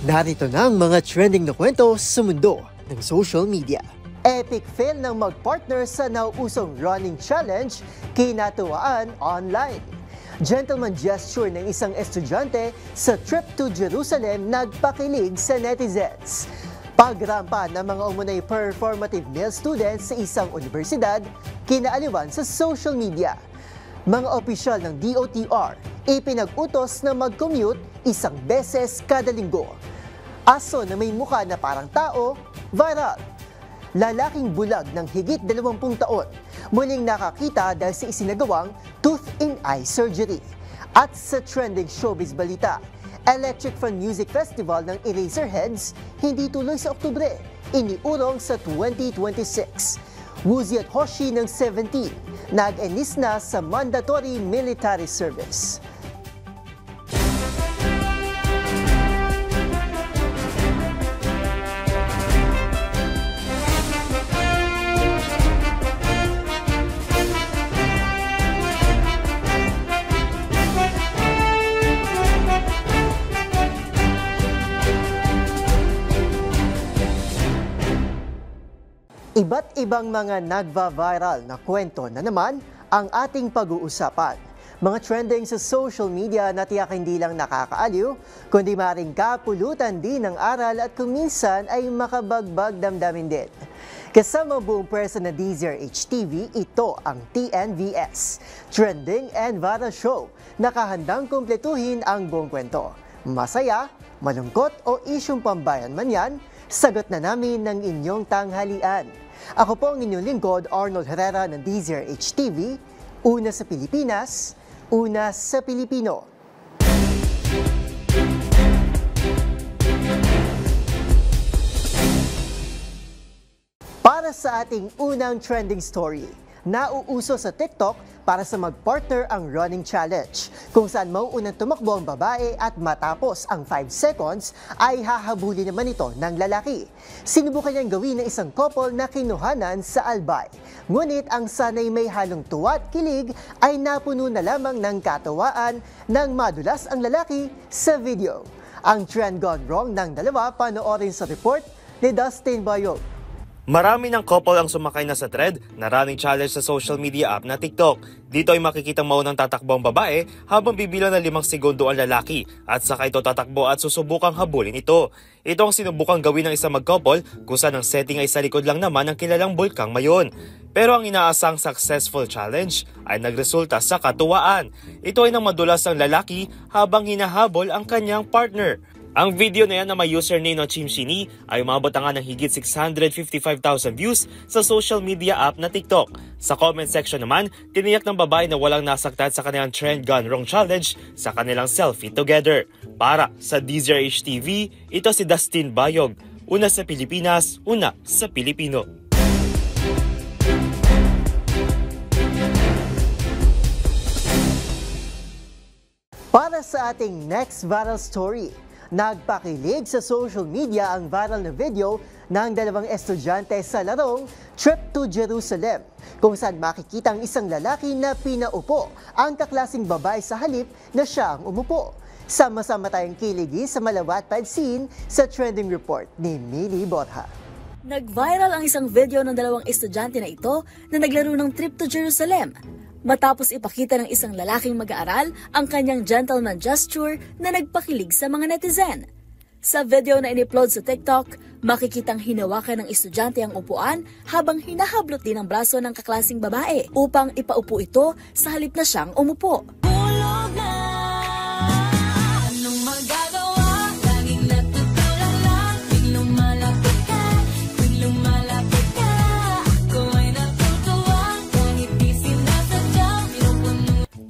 Narito na ang mga trending na kwento sa mundo ng social media. Epic fail ng mag-partner sa nauusong running challenge, kinatuwaan online. Gentleman gesture ng isang estudyante sa trip to Jerusalem nagpakilig sa netizens. Pagrampa ng mga umunay performative male students sa isang universidad, kinaaliwan sa social media. Mga opisyal ng DOTR, ipinag-utos na mag-commute isang beses kada linggo. Aso na may mukha na parang tao, viral. Lalaking bulag ng higit 20 taon, muling nakakita dahil sa isinagawang tooth and eye surgery. At sa trending showbiz balita, Electric Fan Music Festival ng Eraserheads hindi tuloy sa Oktubre, iniurong sa 2026. Woozi at Hoshi ng 17, nag-enlist na sa mandatory military service. Iba't ibang mga nagva-viral na kwento na naman ang ating pag-uusapan. Mga trending sa social media na tiyak hindi lang nakakaaliw, kundi maring kapulutan din ng aral at kung minsan ay makabagbag damdamin din. Kasama buong pwersa na DZRH TV, ito ang TNVS, Trending and Viral Show, nakahandang kumpletuhin ang buong kwento. Masaya, malungkot o isyong pambayan man yan, sagot na namin ng inyong tanghalian. Ako po ang inyong lingkod, Arnold Herrera ng DZRH TV, una sa Pilipinas, una sa Pilipino. Para sa ating unang trending story, nauuso sa TikTok para sa mag-partner ang running challenge, kung saan mauunang tumakbo ang babae at matapos ang 5 seconds ay hahabulin naman ito ng lalaki. Sinubukan niyang gawin ng isang couple na kinuhanan sa Albay. Ngunit ang sanay may halong tuwa at kilig ay napuno na lamang ng katawaan nang madulas ang lalaki sa video. Ang trend gone wrong ng dalawa, panoorin sa report ni Dustin Bayog. Marami ng couple ang sumakay na sa thread na running challenge sa social media app na TikTok. Dito ay makikitang maunang tatakbo ang babae habang bibilang ng 5 segundo ang lalaki at saka ito tatakbo at susubukang habulin ito. Ito ang sinubukang gawin ng isang mag-couple kung saan ang setting ay sa likod lang naman ng kilalang bulkang Mayon. Pero ang inaasang successful challenge ay nagresulta sa katuwaan. Ito ay nang madulas ang lalaki habang hinahabol ang kanyang partner. Ang video na yan na may username na Chimshini ay umabot nga ng higit 655,000 views sa social media app na TikTok. Sa comment section naman, tiniyak ng babae na walang nasaktan sa kanilang trend gone wrong challenge sa kanilang selfie together. Para sa DZRH TV, ito si Dustin Bayog. Una sa Pilipinas, una sa Pilipino. Para sa ating next viral story, nagpakilig sa social media ang viral na video ng dalawang estudyante sa larong Trip to Jerusalem, kung saan makikita ang isang lalaki na pinaupo ang kaklasing babae sa halip na siya ang umupo. Sama-sama tayong kiligi sa malawat-pad scene sa trending report ni Mili Borja. Nag-viral ang isang video ng dalawang estudyante na ito na naglaro ng Trip to Jerusalem. Matapos ipakita ng isang lalaking mag-aaral ang kanyang gentleman gesture na nagpakilig sa mga netizen. Sa video na in-upload sa TikTok, makikitang hinawakan ng estudyante ang upuan habang hinahablot din ang braso ng kaklasing babae upang ipaupo ito sa halip na siyang umupo.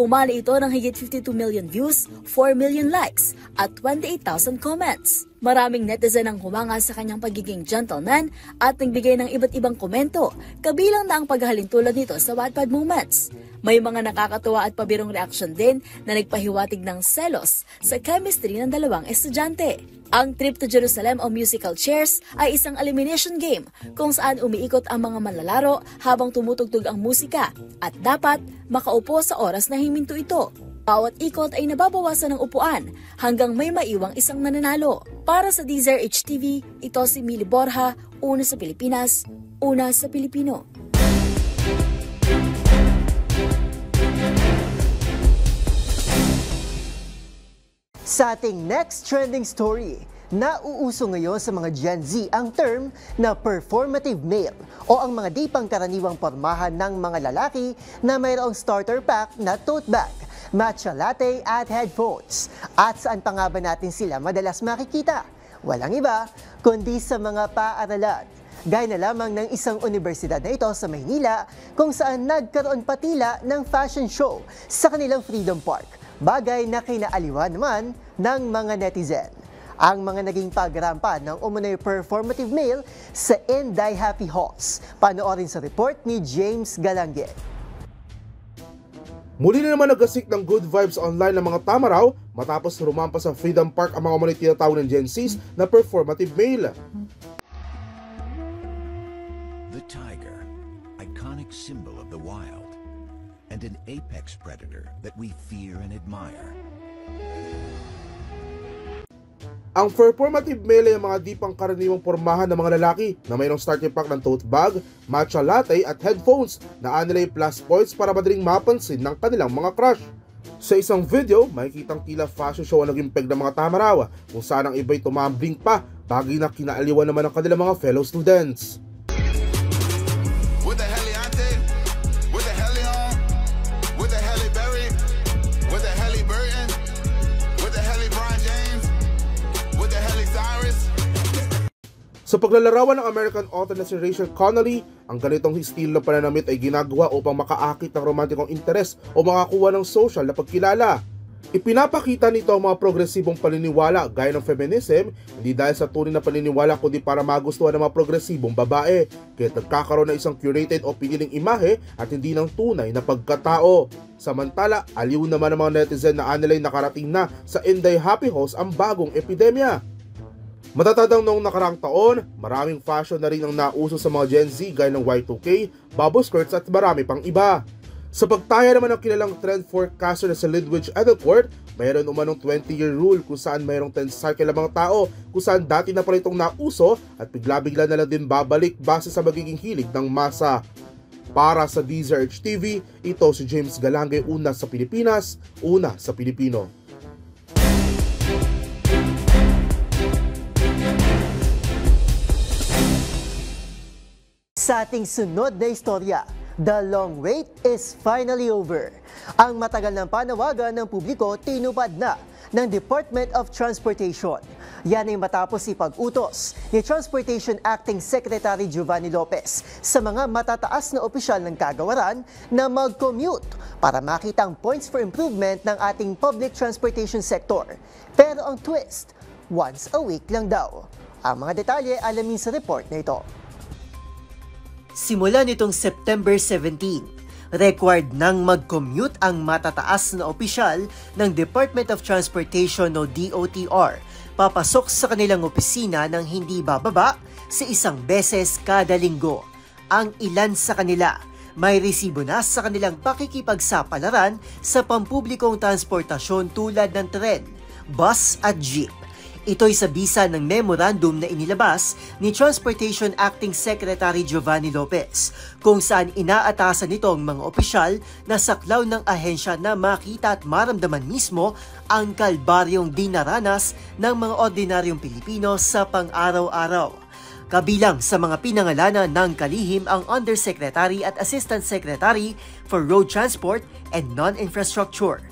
Umali ito ng higit 52 million views, 4 million likes, at 28,000 comments. Maraming netizen ang humanga sa kanyang pagiging gentleman at nagbigay ng iba't ibang komento, kabilang na ang paghahalin tulad nito sa Wattpad moments. May mga nakakatuwa at pabirong reaction din na nagpahiwatig ng selos sa chemistry ng dalawang estudyante. Ang Trip to Jerusalem o musical chairs ay isang elimination game kung saan umiikot ang mga manlalaro habang tumutugtog ang musika at dapat makaupo sa oras na himinto ito. Bawat ikot ay nababawasan ng upuan hanggang may maiwang isang nananalo. Para sa DZRH TV, ito si Mili Borja, una sa Pilipinas, una sa Pilipino. Sa ating next trending story, nauuso ngayon sa mga Gen Z ang term na performative male o ang mga di pangkaraniwang pormahan ng mga lalaki na mayroong starter pack na tote bag, matcha latte at headphones. At saan pa nga ba natin sila madalas makikita? Walang iba kundi sa mga paaralan. Gaya na lamang ng isang universidad na ito sa Maynila kung saan nagkaroon patila ng fashion show sa kanilang Freedom Park. Bagay na kinaaliwan naman ng mga netizen. Ang mga naging pagrampa ng umunoy performative male sa Inday Happy Halls. Panoorin sa report ni James Galangue. Muli na naman nagasik ng good vibes online ng mga tamaraw matapos rumampas sa Freedom Park ang mga umunoy tinatawag ng Gen Zs na performative male. The tiger, iconic symbol of the wild, and an apex predator that we fear and admire. Ang performative male ay mga di pangkaraniwang pormahan ng mga lalaki na mayroong starter pack ng tote bag, matcha latte at headphones na anilay plus points para madaling mapansin ng kanilang mga crush. Sa isang video, makikitang tila fashion show ang naging peg ng mga tamaraw kung saan ang iba'y tumambling pa, bagay na kinaaliwan naman ng kanilang mga fellow students. Sa paglalarawan ng American author na si Rachel Connolly, ang ganitong estilo ng pananamit ay ginagawa upang makaakit ng romantikong interes o makakuha ng social na pagkilala. Ipinapakita nito ang mga progresibong paniniwala gaya ng feminism, hindi dahil sa tunay na paniniwala kundi para magustuhan ng mga progresibong babae, kaya nagkakaroon ng isang curated o piniling imahe at hindi ng tunay na pagkatao. Samantala, aliw naman ng mga netizen na anilay nakarating na sa Inday Happy Halls ang bagong epidemya. Matatandang noong nakaraang taon, maraming fashion na rin ang nauso sa mga Gen Z gaya ng Y2K, bubble skirts at marami pang iba. Sa pagtaya naman ng kilalang trend forecaster na si Lidwidge Edelcourt, mayroon umanong 20-year rule kung saan mayroong 10 cycle ang mga tao kung saan dati na pala itong nauso at bigla-bigla na lang din babalik base sa magiging hilig ng masa. Para sa DZRH TV, ito si James Galangue, una sa Pilipinas, una sa Pilipino. Sa ating sunod na istorya, the long wait is finally over. Ang matagal ng panawagan ng publiko tinupad na ng Department of Transportation. Yan ay matapos ipag-utos ni Transportation Acting Secretary Giovanni Lopez sa mga matataas na opisyal ng kagawaran na mag-commute para makita ang points for improvement ng ating public transportation sector. Pero ang twist, once a week lang daw. Ang mga detalye alamin sa report na ito. Simula nitong September 17, required nang mag-commute ang matataas na opisyal ng Department of Transportation o DOTR papasok sa kanilang opisina ng hindi bababa sa isang beses kada linggo. Ang ilan sa kanila may resibo na sa kanilang pakikipagsapalaran sa pampublikong transportasyon tulad ng tren, bus at jeep. Ito'y sa bisa ng memorandum na inilabas ni Transportation Acting Secretary Giovanni Lopez, kung saan inaatasan nito ang mga opisyal na saklaw ng ahensya na makita at maramdaman mismo ang kalbaryong dinaranas ng mga ordinaryong Pilipino sa pang-araw-araw. Kabilang sa mga pinangalanan ng kalihim ang Undersecretary at Assistant Secretary for Road Transport and Non-Infrastructure,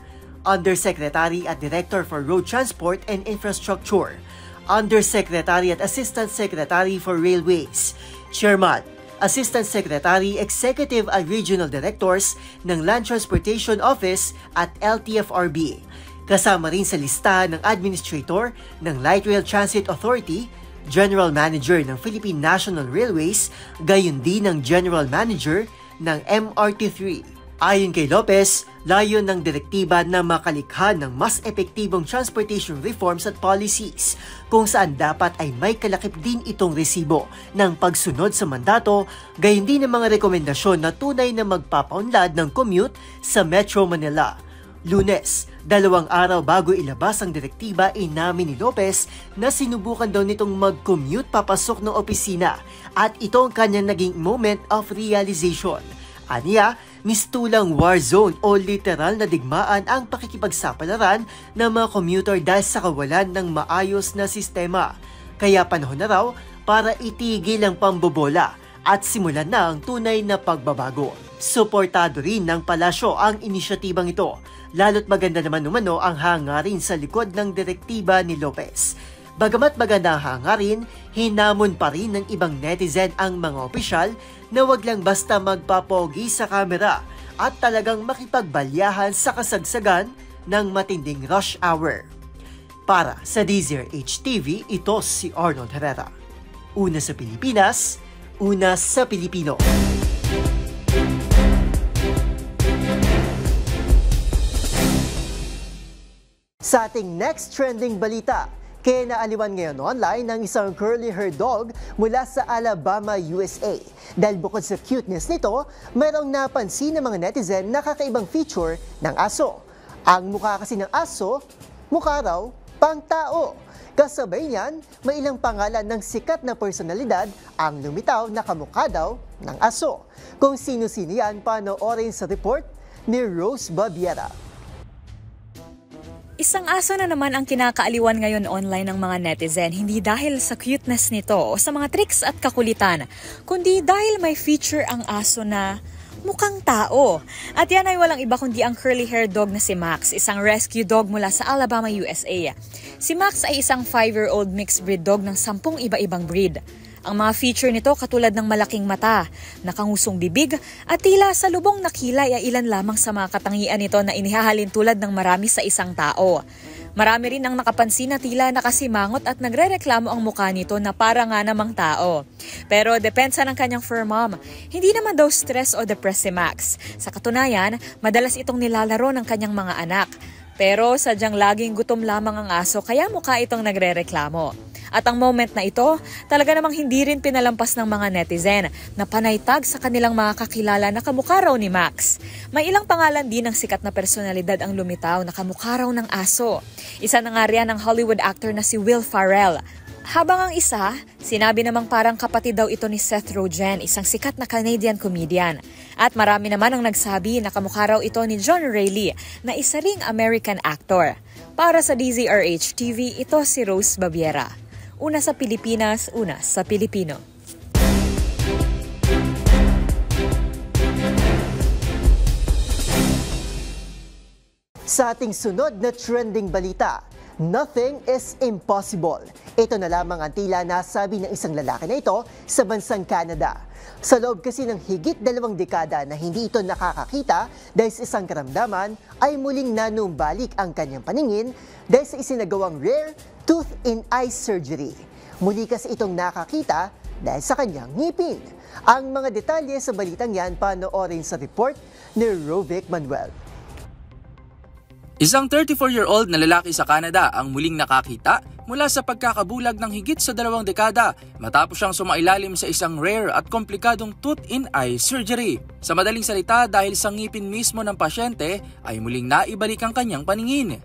Undersecretary at Director for Road Transport and Infrastructure, Undersecretary at Assistant Secretary for Railways, Chairman, Assistant Secretary, Executive at Regional Directors ng Land Transportation Office at LTFRB. Kasama rin sa listahan ng Administrator ng Light Rail Transit Authority, General Manager ng Philippine National Railways, gayon din ng General Manager ng MRT3. Ayon kay Lopez, layon ng direktiba na makalikha ng mas epektibong transportation reforms at policies, kung saan dapat ay may kalakip din itong resibo ng pagsunod sa mandato, gayon din ng mga rekomendasyon na tunay na magpapaunlad ng commute sa Metro Manila. Lunes, 2 araw bago ilabas ang direktiba, inamin ni Lopez na sinubukan daw nitong mag-commute papasok ng opisina at ito ang kanyang naging moment of realization. Aniya, mistulang war zone o literal na digmaan ang pakikipagsapalaran ng mga commuter dahil sa kawalan ng maayos na sistema. Kaya panahon na raw para itigil ang pambobola at simulan na ang tunay na pagbabago. Suportado rin ng palasyo ang inisyatibang ito, lalo't maganda naman umano ang hangarin sa likod ng direktiba ni Lopez. Bagamat maganda ang hangarin, hinamon pa rin ng ibang netizen ang mga opisyal na wag lang basta magpapogi sa kamera at talagang makipagbalyahan sa kasagsagan ng matinding rush hour. Para sa DZRH TV, ito si Arnold Herrera. Una sa Pilipinas, una sa Pilipino. Sa ating next trending balita, kinaaliwan ngayon online ng isang curly hair dog mula sa Alabama, USA. Dahil bukod sa cuteness nito, mayroong napansin ng mga netizen na kakaibang feature ng aso. Ang mukha kasi ng aso, mukha raw pang tao. Kasabay niyan, may ilang pangalan ng sikat na personalidad ang lumitaw na kamukha daw ng aso. Kung sino-sino yan, panoorin sa report ni Rose Babiera. Isang aso na naman ang kinakaaliwan ngayon online ng mga netizen, hindi dahil sa cuteness nito o sa mga tricks at kakulitan, kundi dahil may feature ang aso na mukhang tao. At yan ay walang iba kundi ang curly-haired dog na si Max, isang rescue dog mula sa Alabama, USA. Si Max ay isang 5-year-old mixed breed dog ng 10 iba-ibang breed. Ang mga feature nito katulad ng malaking mata, nakangusong bibig, at tila sa lubong na kilay ay ilan lamang sa mga katangian nito na inihahalin tulad ng marami sa isang tao. Marami rin ang nakapansin na tila nakasimangot at nagrereklamo ang mukha nito na para nga namang tao. Pero depensa ng kanyang fur mom, hindi naman daw stress o depressed si Max. Sa katunayan, madalas itong nilalaro ng kanyang mga anak. Pero sadyang laging gutom lamang ang aso kaya mukha itong nagrereklamo. At ang moment na ito, talaga namang hindi rin pinalampas ng mga netizen na panaytag sa kanilang mga kakilala na kamukha raw ni Max. May ilang pangalan din ng sikat na personalidad ang lumitaw na kamukha raw ng aso. Isa na nga riyan ang Hollywood actor na si Will Ferrell. Habang ang isa, sinabi namang parang kapatid daw ito ni Seth Rogen, isang sikat na Canadian comedian. At marami naman ang nagsabi na kamukha raw ito ni John Reilly, na isa ring American actor. Para sa DZRH TV, ito si Rose Babiera. Una sa Pilipinas, una sa Pilipino. Sa ating sunod na trending balita, nothing is impossible. Ito na lamang ang tila nasabi ng isang lalaki na ito sa bansang Canada. Sa loob kasi ng higit 2 dekada na hindi ito nakakakita dahil sa isang karamdaman, ay muling nanumbalik ang kanyang paningin dahil sa isinagawang rare tooth and eye surgery. Muli kasi itong nakakita dahil sa kanyang ngipin. Ang mga detalye sa balitang yan, panoorin sa report ni Rovic Manuel. Isang 34-year-old na lalaki sa Canada ang muling nakakita mula sa pagkakabulag ng higit sa 2 dekada matapos siyang sumailalim sa isang rare at komplikadong tooth and eye surgery. Sa madaling salita, dahil sa ngipin mismo ng pasyente ay muling naibalik ang kanyang paningin.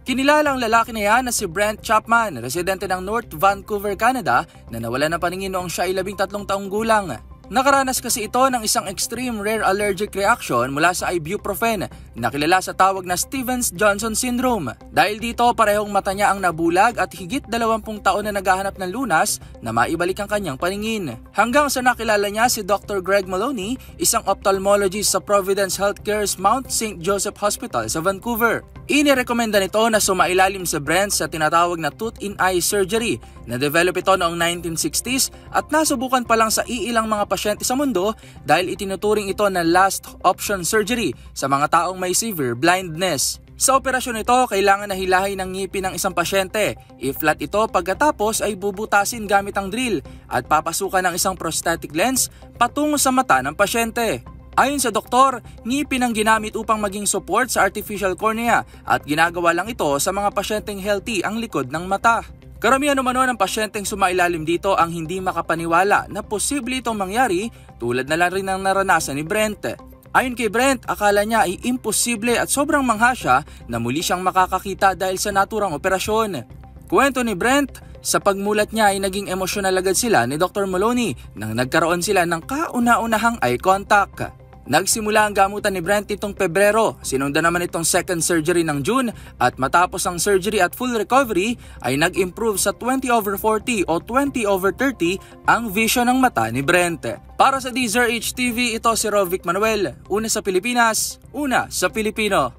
Kinilala ang lalaki na yan na si Brent Chapman, residente ng North Vancouver, Canada, na nawalan ng paningin noong siya ay 13 taong gulang. Nakaranas kasi ito ng isang extreme rare allergic reaction mula sa ibuprofen na kilala sa tawag na Stevens-Johnson syndrome. Dahil dito, parehong mata niya ang nabulag at higit 20 taon na naghahanap ng lunas na maibalik ang kanyang paningin. Hanggang sa nakilala niya si Dr. Greg Maloney, isang ophthalmologist sa Providence Healthcare's Mount St. Joseph Hospital sa Vancouver. Inirekomenda nito na sumailalim si Brent sa tinatawag na tooth and eye surgery. Na-develop ito noong 1960s at nasubukan pa lang sa iilang mga pasyente sa mundo dahil itinuturing ito na last option surgery sa mga taong may severe blindness. Sa operasyon ito, kailangan na hilahin ng ngipin ng isang pasyente. I-flat ito pagkatapos ay bubutasin gamit ang drill at papasukan ng isang prosthetic lens patungo sa mata ng pasyente. Ayon sa doktor, ngipin ang ginamit upang maging support sa artificial cornea at ginagawa lang ito sa mga pasyenteng healthy ang likod ng mata. Karamihan umano ng pasyenteng sumailalim dito ang hindi makapaniwala na posible itong mangyari tulad na lang rin ng naranasan ni Brent. Ayon kay Brent, akala niya ay imposible at sobrang mangha siya na muli siyang makakakita dahil sa naturang operasyon. Kwento ni Brent, sa pagmulat niya ay naging emosyonal agad sila ni Dr. Maloney nang nagkaroon sila ng kauna-unahang eye contact. Nagsimula ang gamutan ni Brent nitong Pebrero, sinundan naman itong second surgery ng June at matapos ang surgery at full recovery ay nag-improve sa 20/40 o 20/30 ang vision ng mata ni Brent. Para sa DZRH TV, ito si Rovic Manuel, una sa Pilipinas, una sa Pilipino.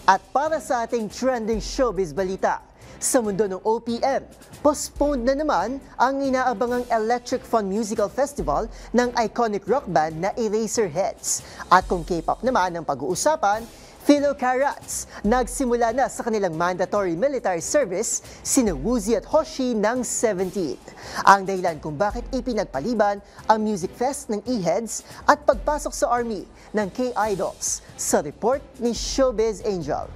At para sa ating trending showbiz balita, sa mundo ng OPM, postponed na naman ang inaabangang Electric Fun Musical Festival ng iconic rock band na Eraserheads. At kung K-pop naman ang pag-uusapan, Philo Carats nagsimula na sa kanilang mandatory military service sina Woozi at Hoshi ng 17. Ang dahilan kung bakit ipinagpaliban ang music fest ng E-Heads at pagpasok sa army ng K-Idols, sa report ni Showbiz Angel.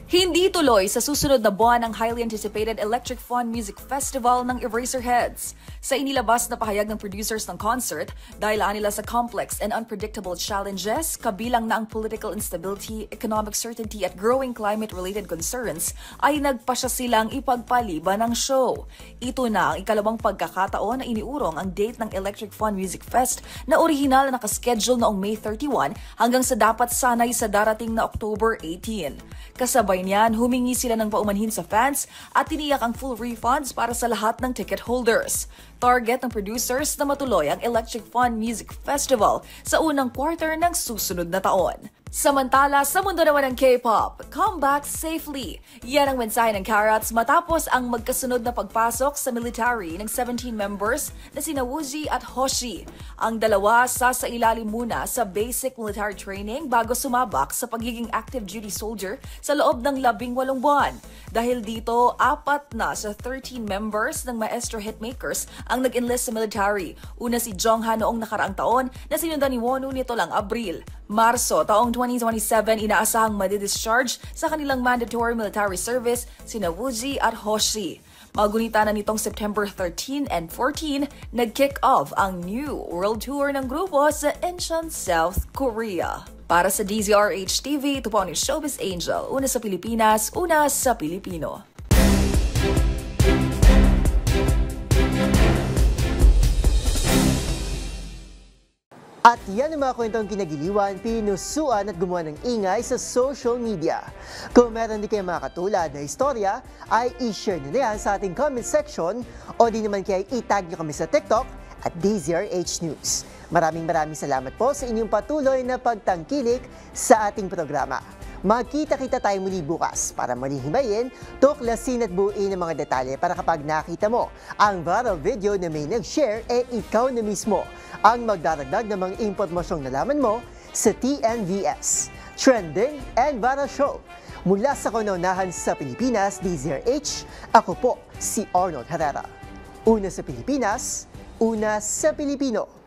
Hindi tuloy sa susunod na buwan ang highly anticipated Electric Fun Music Festival ng Eraserheads. Sa inilabas na pahayag ng producers ng concert, dahil nila sa complex and unpredictable challenges, kabilang na ang political instability, economic certainty at growing climate-related concerns, ay nagpasya silang ipagpaliban ng show. Ito na ang ikalawang pagkakataon na iniurong ang date ng Electric Fun Music Fest na orihinal na nakaschedule noong May 31 hanggang sa dapat sanay sa darating na October 18. Kasabay niyan, humingi sila ng paumanhin sa fans at tiniyak ang full refunds para sa lahat ng ticket holders. Target ng producers na matuloy ang Electric Fun Music Festival sa unang quarter ng susunod na taon. Samantala, sa mundo naman ng K-pop, come back safely. Yan ang mensahe ng Carats matapos ang magkasunod na pagpasok sa military ng 17 members na sina Woozi at Hoshi. Ang dalawa sasailalim muna sa basic military training bago sumabak sa pagiging active duty soldier sa loob ng 18 buwan. Dahil dito, 4 na sa 13 members ng Maestro Hitmakers ang nag-enlist sa military. Una si Jongha noong nakaraang taon na sinundan ni Wonu nito lang Abril. Marso, taong 2027, inaasahang madi-discharge sa kanilang mandatory military service sina Woozi at Hoshi. Magunita na nitong September 13 and 14, nag-kick off ang new world tour ng grupo sa Incheon, South Korea. Para sa DZRH TV, ito po ang Showbiz Angel, una sa Pilipinas, una sa Pilipino. At yan ang mga kwentong kinagiliwan, pinusuan at gumawa ng ingay sa social media. Kung meron din kayo mga katulad na istorya, ay i-share nyo na yan sa ating comment section o di naman kaya itag nyo kami sa TikTok at DZRH News. Maraming salamat po sa inyong patuloy na pagtangkilik sa ating programa. Magkita-kita tayo muli bukas para malihimayin, tuklasin at buuin ang mga detalye para kapag nakita mo ang viral video na may nag-share, ikaw na mismo ang magdaragdag ng mga impormasyong nalaman mo sa TNVS, Trending and Viral Show. Mula sa kauna-unahan sa Pilipinas, DZRH, ako po si Arnold Herrera. Una sa Pilipinas, una sa Pilipino.